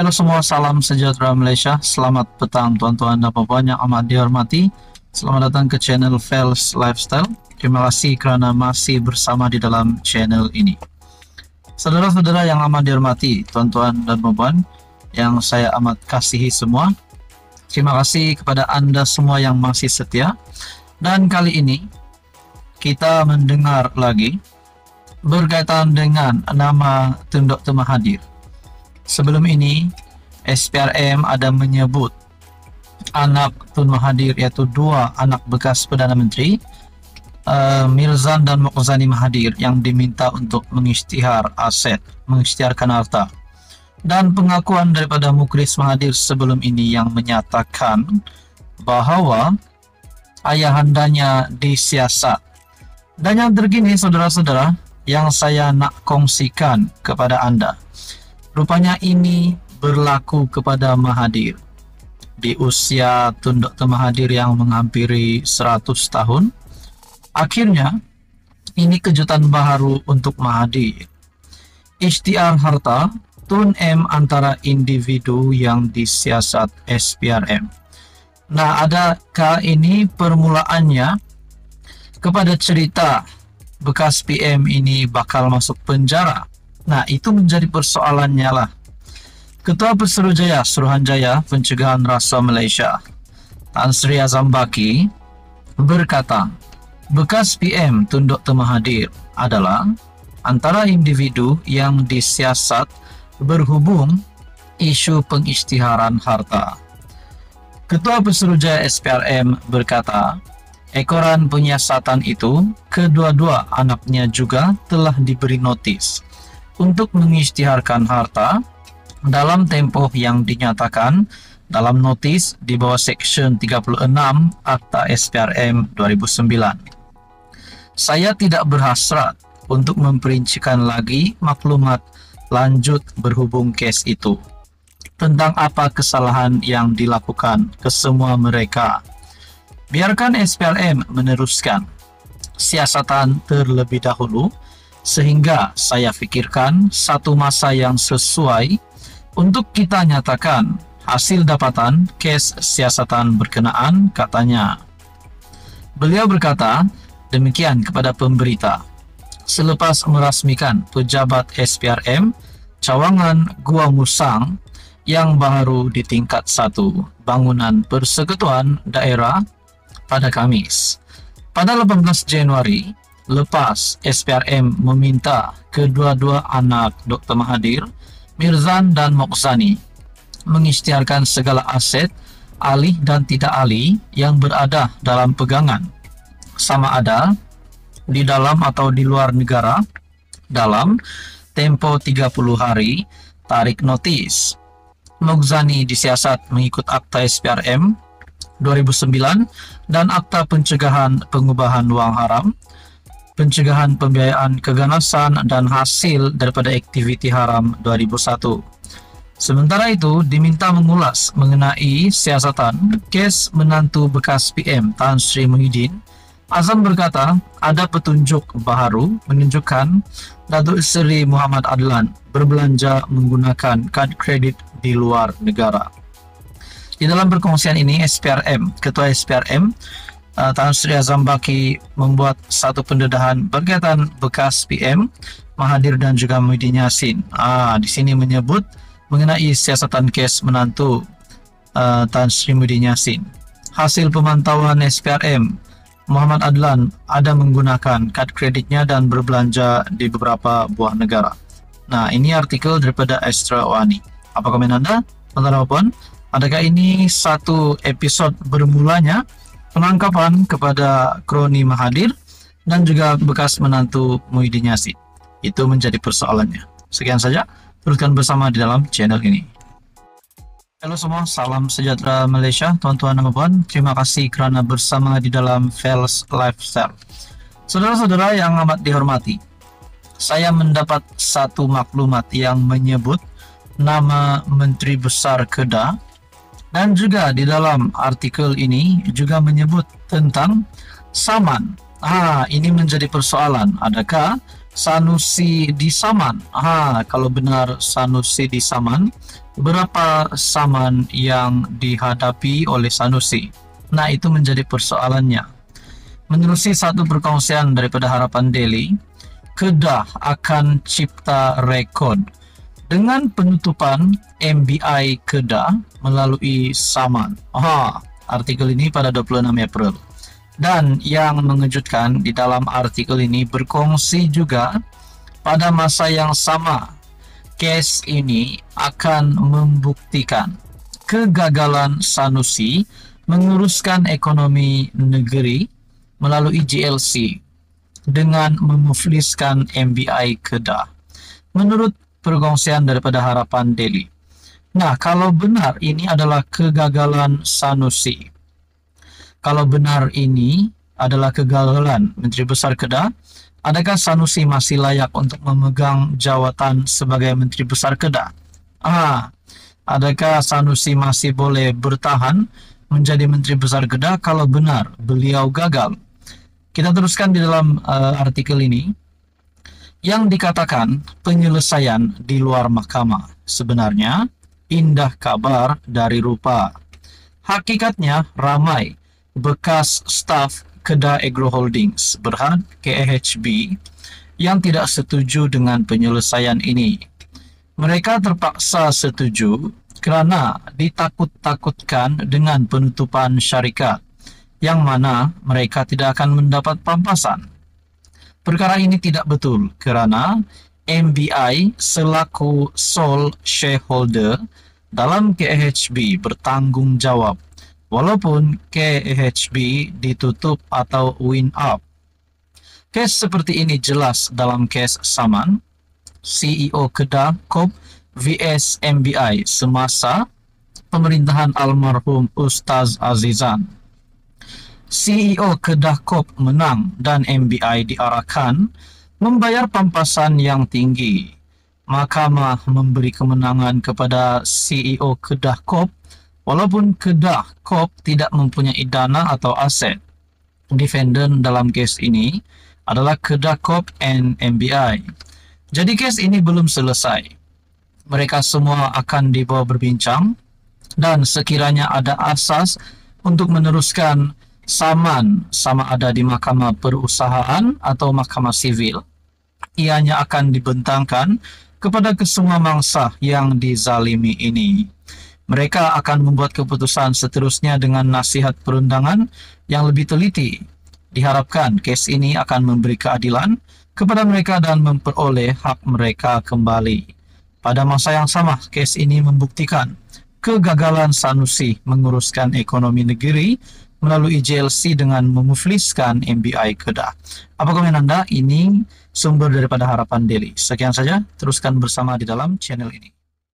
Halo semua, salam sejahtera Malaysia. Selamat petang tuan-tuan dan puan-puan yang amat dihormati. Selamat datang ke channel Fels Lifestyle. Terima kasih kerana masih bersama di dalam channel ini. Saudara-saudara yang amat dihormati, tuan-tuan dan puan-puan yang saya amat kasihi semua. Terima kasih kepada anda semua yang masih setia. Dan kali ini kita mendengar lagi berkaitan dengan nama Tun Dr. Mahathir. Sebelum ini, SPRM ada menyebut anak Tun Mahathir, iaitu dua anak bekas Perdana Menteri, Mirzan dan Mokhzani Mahathir, yang diminta untuk mengisytihar aset, mengisytiharkan harta. Dan pengakuan daripada Mukhlis Mahathir sebelum ini yang menyatakan bahawa ayahandanya disiasat. Dan yang terkini, saudara-saudara, yang saya nak kongsikan kepada anda, rupanya ini berlaku kepada Mahathir. Di usia Tun Dr. Mahathir yang menghampiri 100 tahun, akhirnya ini kejutan baru untuk Mahathir. Isytihar harta Tun M antara individu yang disiasat SPRM. Nah, adakah ini permulaannya kepada cerita bekas PM ini bakal masuk penjara? Nah, itu menjadi persoalannya lah. Ketua Pesuruhjaya Suruhanjaya Pencegahan Rasuah Malaysia, Tan Sri Azam Baki, berkata, bekas PM Tun Dr. Mahathir adalah antara individu yang disiasat berhubung isu pengisytiharan harta. Ketua Pesuruhjaya SPRM berkata, ekoran penyiasatan itu, kedua-dua anaknya juga telah diberi notis untuk mengisytiharkan harta dalam tempoh yang dinyatakan dalam notis di bawah Seksyen 36 Akta SPRM 2009. Saya tidak berhasrat untuk memperincikan lagi maklumat lanjut berhubung kes itu, tentang apa kesalahan yang dilakukan ke semua mereka. Biarkan SPRM meneruskan siasatan terlebih dahulu, sehingga saya fikirkan satu masa yang sesuai untuk kita nyatakan hasil dapatan kes siasatan berkenaan, katanya. Beliau berkata demikian kepada pemberita selepas merasmikan pejabat SPRM cawangan Gua Musang yang baru di tingkat 1 bangunan Persekutuan Daerah pada Khamis. Pada 18 Januari lepas SPRM meminta kedua-dua anak Dr. Mahathir, Mirzan dan Mokhzani, mengisytiharkan segala aset alih dan tidak alih yang berada dalam pegangan, sama ada di dalam atau di luar negara, dalam tempo 30 hari tarik notis. Mokhzani disiasat mengikut Akta SPRM 2009 dan Akta Pencegahan Pengubahan Wang Haram, Pencegahan Pembiayaan Keganasan dan Hasil daripada Aktiviti Haram 2001. Sementara itu, diminta mengulas mengenai siasatan kes menantu bekas PM Tan Sri Muhyiddin, Azam berkata ada petunjuk baru menunjukkan Datuk Seri Muhammad Adlan berbelanja menggunakan kad kredit di luar negara. Di dalam perkongsian ini, Ketua SPRM Tan Sri Azam Baki membuat satu pendedahan berkaitan bekas PM Mahathir dan juga Muhyiddin Yassin. Di sini menyebut mengenai siasatan kes menantu Tan Sri Muhyiddin Yassin. Hasil pemantauan SPRM, Muhammad Adlan ada menggunakan kad kreditnya dan berbelanja di beberapa buah negara. Nah, ini artikel daripada Astra Wani. Apa komen anda, teman-teman? Adakah ini satu episod bermulanya penangkapan kepada kroni Mahathir dan juga bekas menantu Muhyiddin Yassin? Itu menjadi persoalannya. Sekian saja, teruskan bersama di dalam channel ini. Halo semua, salam sejahtera Malaysia, tuan-tuan dan puan. Terima kasih kerana bersama di dalam Fels Lifestyle. Saudara-saudara yang amat dihormati, saya mendapat satu maklumat yang menyebut nama Menteri Besar Kedah. Dan juga di dalam artikel ini juga menyebut tentang Saman. Ini menjadi persoalan. Adakah Sanusi di Saman. Kalau benar Sanusi di Saman, berapa saman yang dihadapi oleh Sanusi? Nah, itu menjadi persoalannya. Menerusi satu perkongsian daripada Harapan Daily, Kedah akan cipta rekod dengan penutupan MBI Kedah melalui Saman. Artikel ini pada 26 April. Dan yang mengejutkan, di dalam artikel ini berkongsi juga pada masa yang sama, kes ini akan membuktikan kegagalan Sanusi menguruskan ekonomi negeri melalui GLC dengan memufliskan MBI Kedah, menurut perkongsian daripada Harapan Daily. Nah, kalau benar ini adalah kegagalan Sanusi, kalau benar ini adalah kegagalan Menteri Besar Kedah, adakah Sanusi masih layak untuk memegang jawatan sebagai Menteri Besar Kedah? Adakah Sanusi masih boleh bertahan menjadi Menteri Besar Kedah kalau benar beliau gagal? Kita teruskan di dalam artikel ini. Yang dikatakan penyelesaian di luar mahkamah sebenarnya indah kabar dari rupa. Hakikatnya ramai bekas staf Kedah Agro Holdings Berhad KAHB yang tidak setuju dengan penyelesaian ini. Mereka terpaksa setuju kerana ditakut-takutkan dengan penutupan syarikat, yang mana mereka tidak akan mendapat pampasan. Perkara ini tidak betul kerana MBI selaku sole shareholder dalam KAHB bertanggungjawab walaupun KAHB ditutup atau wind up. Kes seperti ini jelas dalam kes Saman, CEO Kedah Corp vs MBI semasa pemerintahan almarhum Ustaz Azizan. CEO Kedah Corp menang dan MBI diarahkan membayar pampasan yang tinggi. Mahkamah memberi kemenangan kepada CEO Kedah Corp walaupun Kedah Corp tidak mempunyai dana atau aset. Defendant dalam kes ini adalah Kedah Corp and MBI. Jadi kes ini belum selesai. Mereka semua akan dibawa berbincang dan sekiranya ada asas untuk meneruskan Saman sama ada di Mahkamah Perusahaan atau Mahkamah Sivil, ianya akan dibentangkan kepada kesemua mangsa yang dizalimi ini. Mereka akan membuat keputusan seterusnya dengan nasihat perundangan yang lebih teliti. Diharapkan kes ini akan memberi keadilan kepada mereka dan memperoleh hak mereka kembali. Pada masa yang sama, kes ini membuktikan kegagalan Sanusi menguruskan ekonomi negeri melalui GLC dengan memufliskan MBI Kedah. Apa komen Anda? Ini sumber daripada Harapan Daily. Sekian saja, teruskan bersama di dalam channel ini.